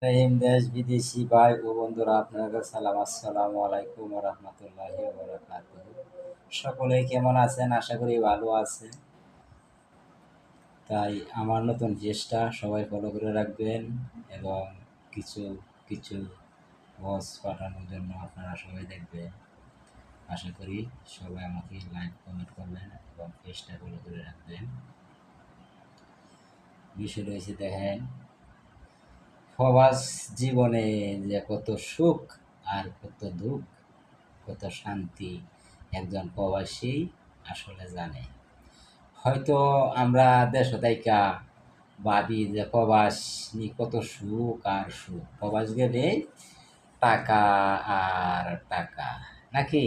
দেশ বিদেশি ভাই ও বন্ধুরা আপনাদের সালাম, আসসালামু আলাইকুম ওয়া রাহমাতুল্লাহি ওয়া বারাকাতুহু। সকলেই কেমন আছেন? আশা করি ভালো আছেন। তাই আমার নতুন চেষ্টা সবাই ফলো করে রাখবেন এবং কিছু কিছু ওয়াচ পাঠানোর জন্য আপনারা সবাই দেখবেন। আশা করি সবাই আমাকে লাইক কমেন্ট করবেন এবং পেজটা ফলো করে রাখবেন। বিষয় রয়েছে, দেখেন, প্রবাস জীবনে যে কত সুখ আর কত দুঃখ, কত শান্তি একজন প্রবাসী আসলে জানে। হয়তো আমরা দেশ থাইকা ভাবি যে প্রবাস নিয়ে কত সুখ আর সুখ, প্রবাস গেলে টাকা আর টাকা, নাকি?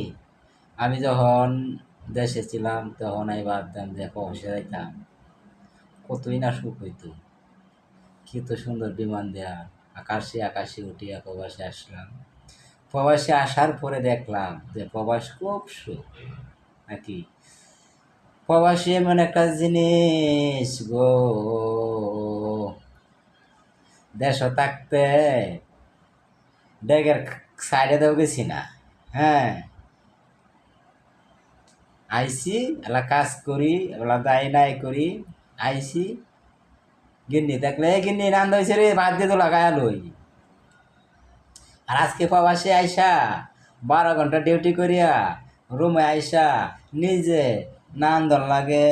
আমি যখন দেশে ছিলাম তখন আমি ভাবতাম যে প্রবাসে যাইতাম কতই না সুখ হইতো, কত সুন্দর বিমান দেয়া, আকাশে আকাশে উঠিয়া প্রবাসে আসলাম। প্রবাসে আসার পরে দেখলাম যে প্রবাস খুব সুখ, নাকি? প্রবাসী এমন একটা জিনিস গো, দেশ থাকতে ডেগের সাইডে দেও গেছি না। হ্যাঁ, আইসি এলা কাজ করি, এলা দায় নাই করি, আইসি গিন্নি দেখলে গিন্নি রান্না হয়েছে রে, বাদ দিয়ে তো লাগাই লই। আর আজকে প্রবাসী আইসা 12 ঘন্টা ডিউটি করিয়া রুমে আইসা নিজে নান্দন লাগে,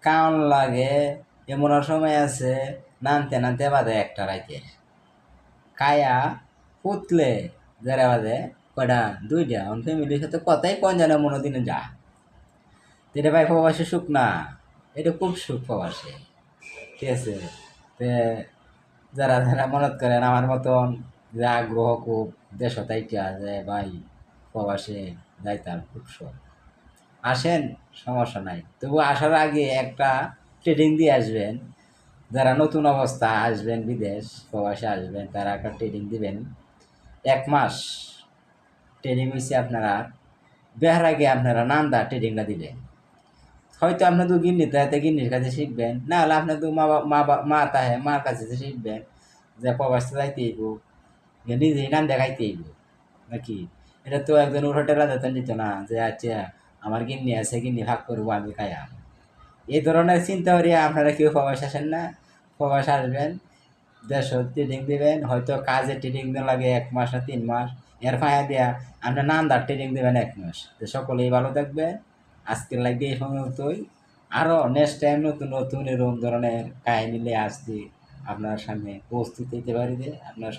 কাউন লাগে। এমন সময় আছে নানতে নানতে বাদে একটা রাইতে কায়া পুতলে যারা বাদে কয়টা 2টা ফ্যামিলির সাথে কথাই কন জানে মনে দিনে যা। এটা ভাই প্রবাসী সুখ না, এটা খুব সুখ প্রবাসী, ঠিক আছে? তে যারা যারা মনত করেন আমার মতন যে আগ্রহ খুব দেশ তাইকা যে ভাই প্রবাসে যাইতাম, খুব শখ, আসেন, সমস্যা নাই। তবু আসার আগে একটা ট্রেনিং দিয়ে আসবেন। যারা নতুন অবস্থা আসবেন, বিদেশ প্রবাসে আসবেন, তারা একটা ট্রেনিং দিবেন 1 মাস। ট্রেনিং হয়েছে আপনারা বেহার আগে আপনারা নান্দা ট্রেনিংটা দিলেন। হয়তো আপনার তো গিন্নি তাতে গিন্নির কাছে শিখবেন, না হলে আপনার তো মা তাহে মার কাছে শিখবেন যে প্রবাসে যাইতে হইব, নিজেই নাম দেখাইতে হইব, নাকি? এটা তো একজন উঠোটেরা যেতেন দিত না যে আচ্ছা আমার গিন্নি আছে, গিন্নি ভাগ করবো, আমি খাইয়াম। এই ধরনের চিন্তা করিয়া আপনারা কেউ প্রবাস আসেন না। প্রবাস আসবেন, দেশ ট্রেনিং দেবেন, হয়তো কাজে ট্রেনিং দেওয়া লাগে 1 মাস না 3 মাস, এর ফাঁয়া দিয়া আপনার নান্দার ট্রেনিং দেবেন 1 মাস। তো সকলেই ভালো থাকবেন। আজকের লাগে এই সময়তই, আরও নেক্সট টাইম নতুন নতুন এরকম ধরনের কাহিনী নিয়ে আসছি আপনার সামনে প্রস্তুত হইতে পারি যে আপনার